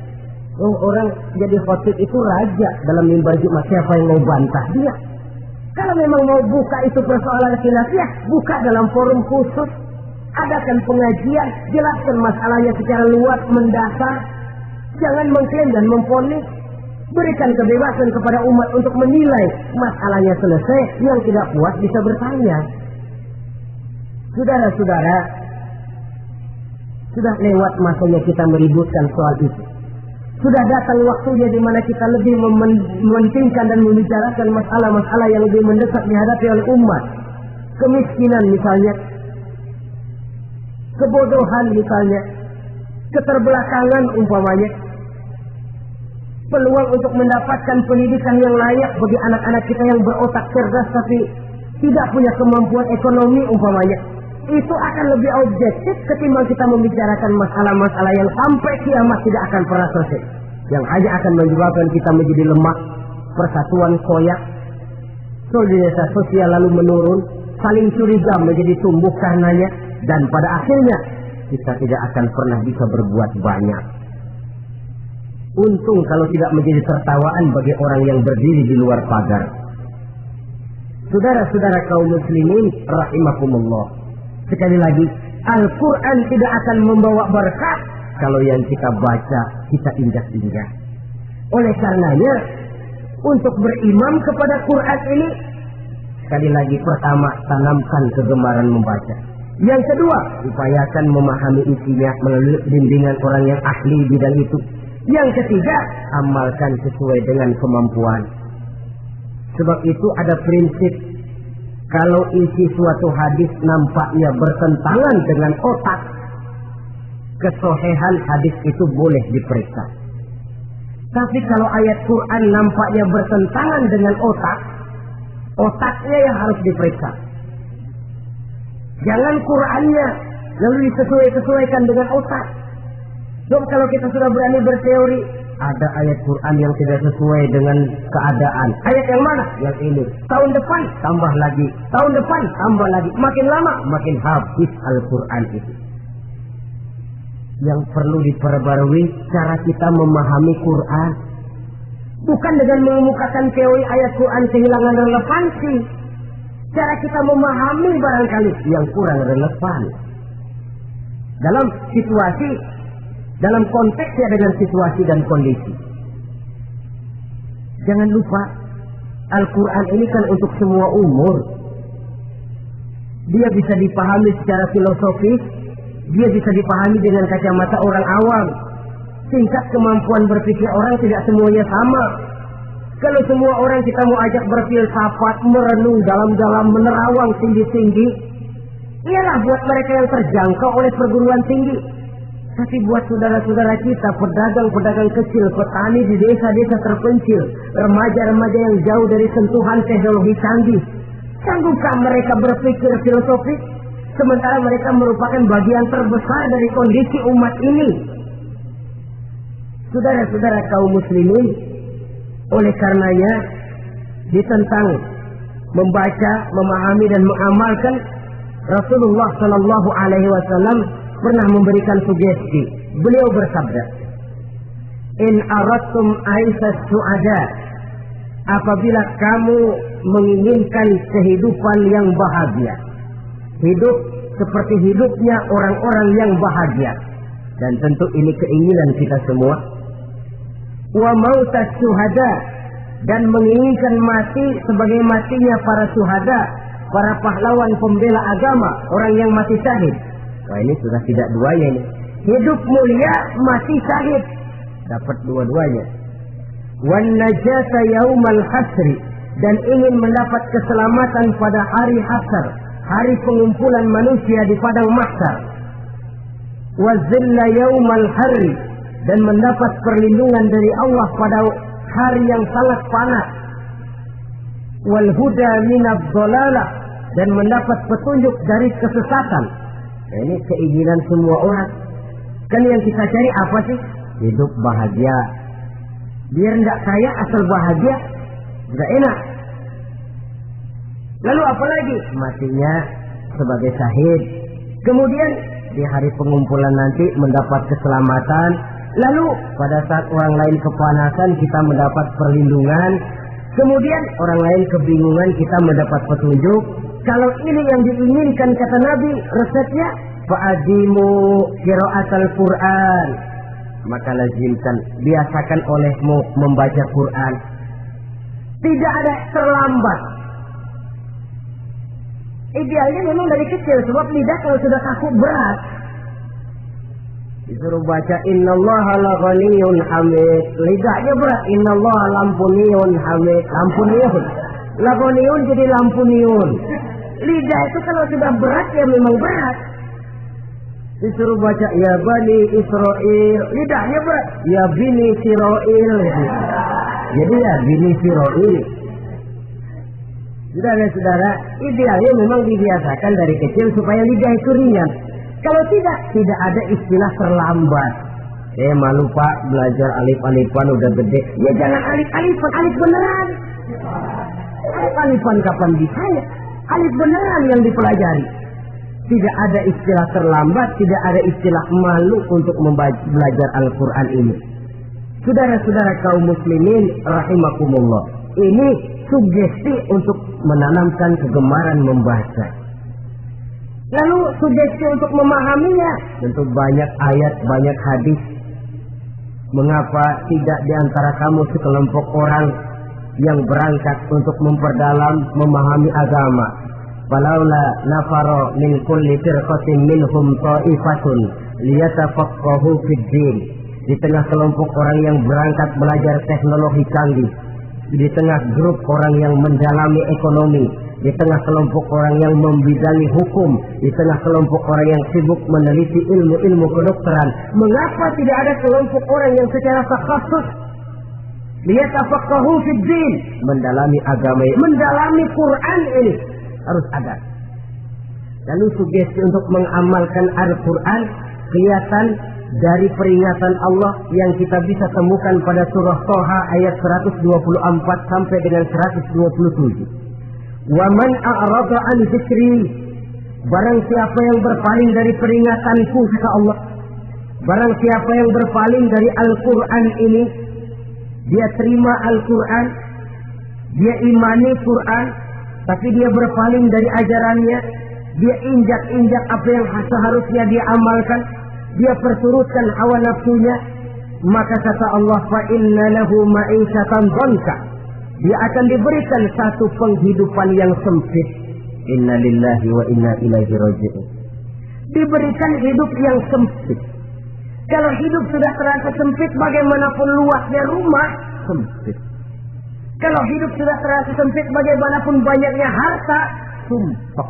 Orang jadi khotib itu raja dalam mimbar Jumat, siapa yang mau bantah dia? Kalau memang mau buka itu persoalan khilafiyah, buka dalam forum khusus. Adakan pengajian, jelaskan masalahnya secara luas, mendasar. Jangan mengklaim dan memvonis. Berikan kebebasan kepada umat untuk menilai. Masalahnya selesai, yang tidak puas bisa bertanya. Saudara-saudara, sudah lewat masanya kita meributkan soal itu. Sudah datang waktunya di mana kita lebih mementingkan dan membicarakan masalah-masalah yang lebih mendesak dihadapi oleh umat. Kemiskinan misalnya, kebodohan misalnya, keterbelakangan umpamanya, peluang untuk mendapatkan pendidikan yang layak bagi anak-anak kita yang berotak cerdas tapi tidak punya kemampuan ekonomi umpamanya. Itu akan lebih objektif ketimbang kita membicarakan masalah-masalah yang sampai kiamat tidak akan pernah selesai, yang hanya akan menyebabkan kita menjadi lemah, persatuan koyak, solidaritas sosial lalu menurun, saling curiga menjadi tumbuh karenanya, dan pada akhirnya kita tidak akan pernah bisa berbuat banyak. Untung kalau tidak menjadi tertawaan bagi orang yang berdiri di luar pagar. Saudara-saudara kaum muslimin rahimakumullah, sekali lagi, Al-Quran tidak akan membawa berkah kalau yang kita baca kita injak-injak. Oleh karenanya, untuk berimam kepada Quran ini, sekali lagi, pertama, tanamkan kegemaran membaca. Yang kedua, upayakan memahami isinya melalui bimbingan orang yang ahli bidang itu. Yang ketiga, amalkan sesuai dengan kemampuan. Sebab itu ada prinsip, kalau isi suatu hadis nampaknya bertentangan dengan otak, kesohihan hadis itu boleh diperiksa. Tapi kalau ayat Quran nampaknya bertentangan dengan otak, otaknya yang harus diperiksa. Jangan Qurannya lalu disesuaikan dengan otak. Sebab kalau kita sudah berani berteori, ada ayat Quran yang tidak sesuai dengan keadaan. Ayat yang mana? Yang ini. Tahun depan tambah lagi. Tahun depan tambah lagi. Makin lama makin habis Al-Quran itu. Yang perlu diperbarui cara kita memahami Quran. Bukan dengan mengemukakan teori ayat Quran kehilangan relevansi. Cara kita memahami barangkali yang kurang relevan. Dalam situasi, dalam konteksnya dengan situasi dan kondisi. Jangan lupa, Al-Quran ini kan untuk semua umur. Dia bisa dipahami secara filosofis, dia bisa dipahami dengan kacamata orang awam. Tingkat kemampuan berpikir orang tidak semuanya sama. Kalau semua orang kita mau ajak berfilsafat, merenung dalam-dalam, menerawang tinggi-tinggi, ialah buat mereka yang terjangkau oleh perguruan tinggi. Tapi buat saudara-saudara kita, pedagang-pedagang kecil, petani di desa-desa terpencil, remaja-remaja yang jauh dari sentuhan teknologi canggih, sanggupkah mereka berpikir filosofis? Sementara mereka merupakan bagian terbesar dari kondisi umat ini. Saudara-saudara kaum muslimin, oleh karenanya, ditentang membaca, memahami dan mengamalkan, Rasulullah Shallallahu Alaihi Wasallam pernah memberikan sugesti. Beliau bersabda, "In aradtum aisas su'ada," apabila kamu menginginkan kehidupan yang bahagia, hidup seperti hidupnya orang-orang yang bahagia, dan tentu ini keinginan kita semua. Wa mautas syuhada, dan menginginkan mati sebagai matinya para syuhada, para pahlawan pembela agama, orang yang mati syahid. Wah, ini sudah tidak duanya ini. Hidup mulia, mati syahid, dapat dua-duanya. Wan najata yaumal hasri, dan ingin mendapat keselamatan pada hari hasar, hari pengumpulan manusia di padang mahsyar. Wa zilla yaumal harri, dan mendapat perlindungan dari Allah pada hari yang sangat panas. Wal huda minadh dhalalah, dan mendapat petunjuk dari kesesatan. Nah, ini keinginan semua orang. Kan yang kita cari apa sih? Hidup bahagia. Biar tidak kaya asal bahagia, sudah enak. Lalu apa lagi? Matinya sebagai syahid. Kemudian di hari pengumpulan nanti mendapat keselamatan. Lalu pada saat orang lain kepanasan kita mendapat perlindungan. Kemudian orang lain kebingungan kita mendapat petunjuk. Kalau ini yang diinginkan kata Nabi, resepnya fa'adimu qiraatal Qur'an, maka lazimkan, biasakan olehmu membaca Quran. Tidak ada terlambat. Idealnya memang dari kecil, sebab lidah kalau sudah kaku berat. Disuruh baca innallaha laghaniyun hamid, lidahnya berat. Innallaha lampuniyun hamid, lampuniyun. Laghaniyun jadi lampuniyun. Lidah itu kalau sudah berat ya memang berat. Disuruh baca ya bani Israil, lidahnya berat. Ya bini Siroil. Jadi ya bini Siroil. Saudara-saudara, idealnya memang dibiasakan dari kecil supaya lidah itu ringan. Kalau tidak ada istilah terlambat. Malu pak, belajar alif-alifan udah gede. Ya jangan alif-alifan, alif beneran. Alif-alifan kapan bisa ya? Alif beneran yang dipelajari. Tidak ada istilah terlambat, tidak ada istilah malu untuk belajar Al-Quran ini. Saudara-saudara kaum muslimin rahimakumullah, ini sugesti untuk menanamkan kegemaran membaca. Lalu sugesti untuk memahaminya, tentu banyak ayat, banyak hadis. Mengapa tidak di antara kamu sekelompok orang yang berangkat untuk memperdalam, memahami agama? Falaula nafaro min kulli firqatin minhum ta'ifatun liyatafaqahu fid din. Di tengah kelompok orang yang berangkat belajar teknologi canggih, di tengah grup orang yang mendalami ekonomi, di tengah kelompok orang yang membidangi hukum, di tengah kelompok orang yang sibuk meneliti ilmu-ilmu kedokteran, mengapa tidak ada kelompok orang yang secara takhasus liyatafaqahu fid din, mendalami agama, mendalami Quran ini? Harus ada. Lalu sugesti untuk mengamalkan Al-Quran kelihatan dari peringatan Allah yang kita bisa temukan pada surah Toha ayat 124 sampai dengan 127. Wa man a'rada an dzikri, barang siapa yang berpaling dari peringatanku, kata Allah, barang siapa yang berpaling dari Al-Quran ini, dia terima Al-Quran, dia imani Quran, tapi dia berpaling dari ajarannya, dia injak-injak apa yang seharusnya dia amalkan, dia perturutkan hawa nafsunya, maka kata Allah, fa inna lahu ma'isyatan dhanka, dia akan diberikan satu penghidupan yang sempit. Inna lillahi wa inna ilaihi raji'un. Diberikan hidup yang sempit. Kalau hidup sudah terasa sempit, bagaimanapun luasnya rumah, sempit. Kalau hidup sudah terasa sempit, bagaimanapun banyaknya harta, sumpah.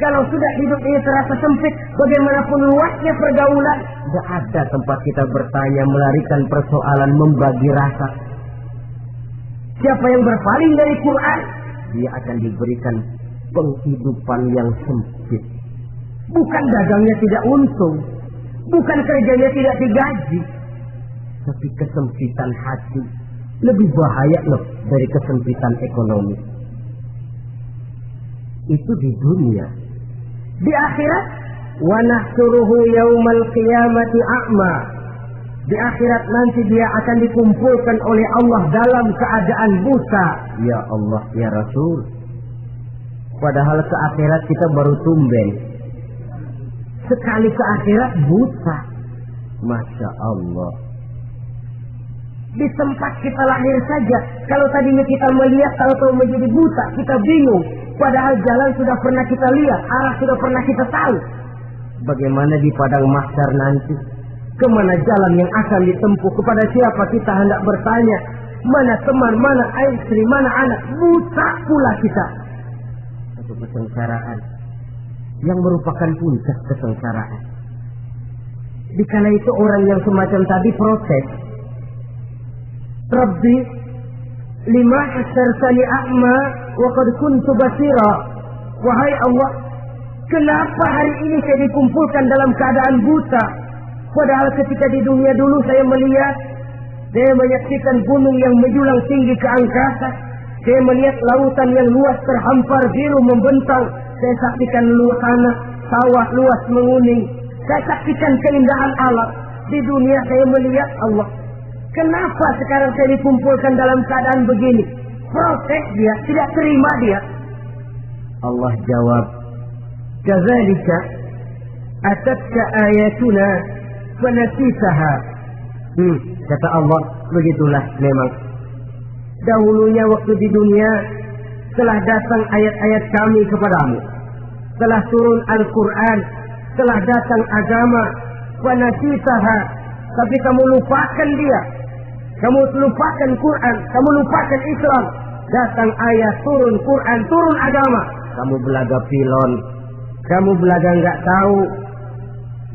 Kalau sudah hidup ini terasa sempit, bagaimanapun luasnya pergaulan, tidak ada tempat kita bertanya, melarikan persoalan, membagi rasa. Siapa yang berpaling dari Quran, dia akan diberikan penghidupan yang sempit. Bukan dagangnya tidak untung, bukan kerjanya tidak digaji, tapi kesempitan hati lebih bahaya loh dari kesempitan ekonomi. Itu di dunia. Di akhirat, wa nahsuruhu yaumal qiyamati a'ma. Di akhirat nanti dia akan dikumpulkan oleh Allah dalam keadaan buta. Ya Allah, ya Rasul. Padahal ke akhirat kita baru tumben. Sekali ke akhirat buta. Masya Allah. Di tempat kita lahir saja, kalau tadinya kita melihat, kalau menjadi buta, kita bingung. Padahal jalan sudah pernah kita lihat, arah sudah pernah kita tahu. Bagaimana di padang mahsyar nanti? Kemana jalan yang akan ditempuh? Kepada siapa kita hendak bertanya? Mana teman, mana istri, mana anak? Buta pula kita. Satu kesengsaraan yang merupakan puncak kesengsaraan. Dikala itu orang yang semacam tadi protes, Rabbi, lima hasyartani a'ma wa qad kuntu basira. Wahai Allah, kenapa hari ini saya dikumpulkan dalam keadaan buta? Padahal ketika di dunia dulu saya melihat, saya menyaksikan gunung yang menjulang tinggi ke angkasa, saya melihat lautan yang luas terhampar biru membentang, saya saksikan tanah, sawah luas menguning, saya saksikan keindahan alam. Di dunia saya melihat Allah. Kenapa sekarang saya dikumpulkan dalam keadaan begini? Protes dia, tidak terima dia. Allah jawab, kadzalika atatka ayatuna fanasitaha. Kata Allah, begitulah memang. Dahulunya waktu di dunia telah datang ayat-ayat kami kepadamu, telah turun Al-Quran, telah datang agama, fanasitaha, tapi kamu lupakan dia, kamu lupakan Quran, kamu lupakan Islam. Datang ayat, turun Quran, turun agama, kamu belaga pilon, kamu belaga nggak tahu.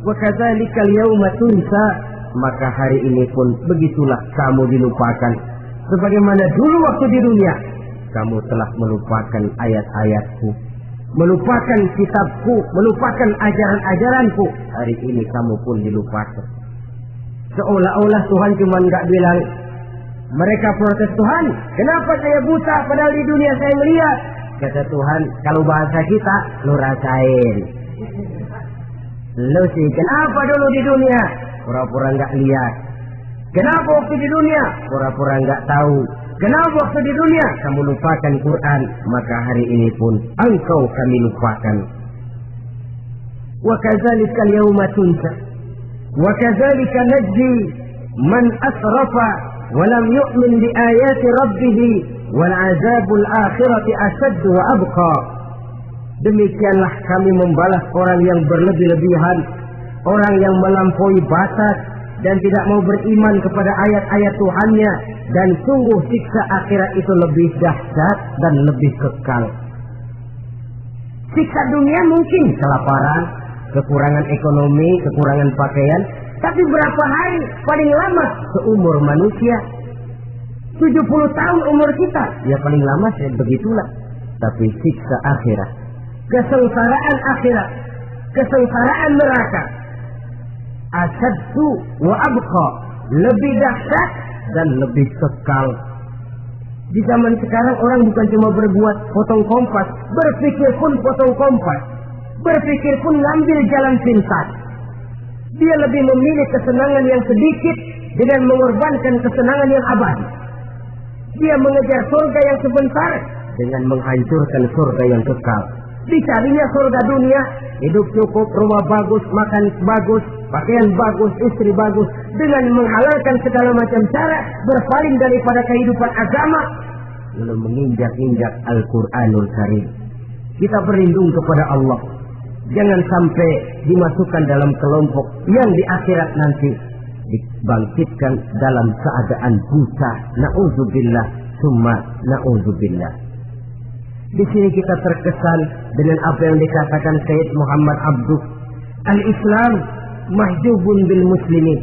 Wa kadzalikal yauma tunsa, maka hari ini pun begitulah kamu dilupakan. Sebagaimana dulu waktu di dunia kamu telah melupakan ayat-ayatku, melupakan kitabku, melupakan ajaran-ajaranku. Hari ini kamu pun dilupakan. Seolah-olah Tuhan cuma nggak bilang, mereka protes, Tuhan, kenapa saya buta padahal di dunia saya melihat? Kata Tuhan, kalau bahasa kita, lu rasain. Lu sih, kenapa dulu di dunia? Pura-pura nggak lihat. Kenapa waktu di dunia? Pura-pura nggak tahu. Kenapa waktu di dunia? Kamu lupakan Quran, maka hari ini pun engkau kami lupakan. Wa kadzalika al-yawma tunsa. Wa kadzalika najzi man asrafa wa lam yu'min bi ayati rabbih wal 'adzabul akhirati ashadd wa abqa. Demikianlah kami membalas orang yang berlebih-lebihan, orang yang melampaui batas dan tidak mau beriman kepada ayat-ayat Tuhannya, dan sungguh siksa akhirat itu lebih dahsyat dan lebih kekal. Siksa dunia mungkin kelaparan, kekurangan ekonomi, kekurangan pakaian, tapi berapa hari paling lama seumur manusia? 70 tahun umur kita, ya paling lama begitulah. Tapi siksa akhirat, kesengsaraan akhirat, kesengsaraan neraka, asyaddu wa abqa, lebih dahsyat dan lebih kekal. Di zaman sekarang orang bukan cuma berbuat potong kompas, berpikir pun potong kompas, berpikir pun ngambil jalan pintas. Dia lebih memilih kesenangan yang sedikit dengan mengorbankan kesenangan yang abadi. Dia mengejar surga yang sebentar dengan menghancurkan surga yang kekal. Dicarinya surga dunia, hidup cukup, rumah bagus, makan bagus, pakaian bagus, istri bagus, dengan menghalalkan segala macam cara, berpaling daripada kehidupan agama, lalu menginjak-injak Al-Quranul Karim. Kita berlindung kepada Allah, jangan sampai dimasukkan dalam kelompok yang di akhirat nanti dibangkitkan dalam keadaan buta. Na'udzubillah, summa na'udzubillah. Di sini kita terkesan dengan apa yang dikatakan Sayyid Muhammad Abduh, al-Islam mahjubun bil muslimin.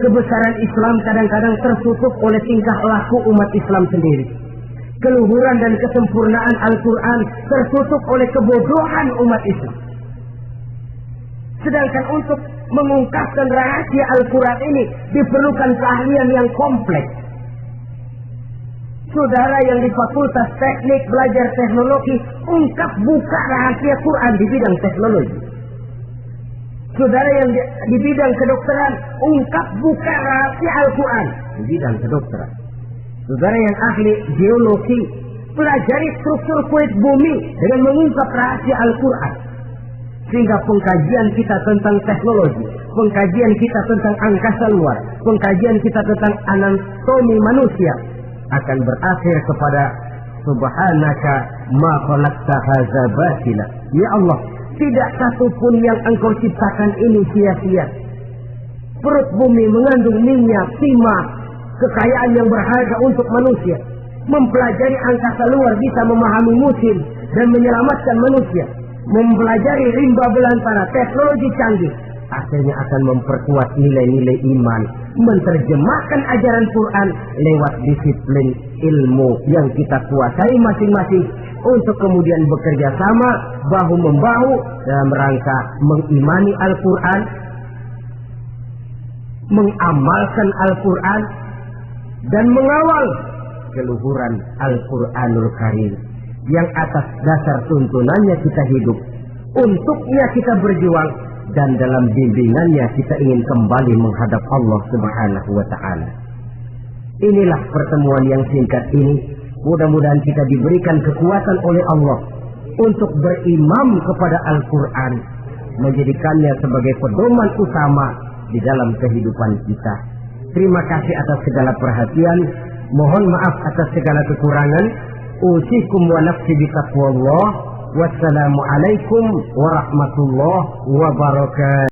Kebesaran Islam kadang-kadang tertutup oleh tingkah laku umat Islam sendiri. Keluhuran dan kesempurnaan Al-Quran tertutup oleh kebodohan umat Islam. Sedangkan untuk mengungkapkan rahasia Al-Quran ini diperlukan keahlian yang kompleks. Saudara yang di Fakultas Teknik belajar teknologi, ungkap buka rahasia Quran di bidang teknologi. Saudara yang di bidang kedokteran, ungkap buka rahasia Al-Quran di bidang kedokteran. Saudara yang ahli geologi, pelajari struktur kulit bumi dengan mengungkap rahasia Al-Quran. Sehingga pengkajian kita tentang teknologi, pengkajian kita tentang angkasa luar, pengkajian kita tentang anatomi manusia akan berakhir kepada subhanaka ma khalaqta hadza batila. Ya Allah, tidak satu pun yang engkau ciptakan ini sia-sia. Perut bumi mengandung minyak, timah, kekayaan yang berharga untuk manusia. Mempelajari angkasa luar bisa memahami musim dan menyelamatkan manusia. Mempelajari rimba belantara, teknologi canggih, akhirnya akan memperkuat nilai-nilai iman, menerjemahkan ajaran Quran lewat disiplin ilmu yang kita kuasai masing-masing, untuk kemudian bekerja sama bahu-membahu dalam rangka mengimani Al-Quran, mengamalkan Al-Quran, dan mengawal keluhuran Al-Quranul Karim yang atas dasar tuntunannya kita hidup, untuknya kita berjuang, dan dalam bimbingannya kita ingin kembali menghadap Allah Subhanahu wa Ta'ala. Inilah pertemuan yang singkat ini. Mudah-mudahan kita diberikan kekuatan oleh Allah untuk berimam kepada Al-Quran, menjadikannya sebagai pedoman utama di dalam kehidupan kita. Terima kasih atas segala perhatian. Mohon maaf atas segala kekurangan. Usikum wa nafsi bitaqwallah. Wassalamualaikum warahmatullahi wabarakatuh.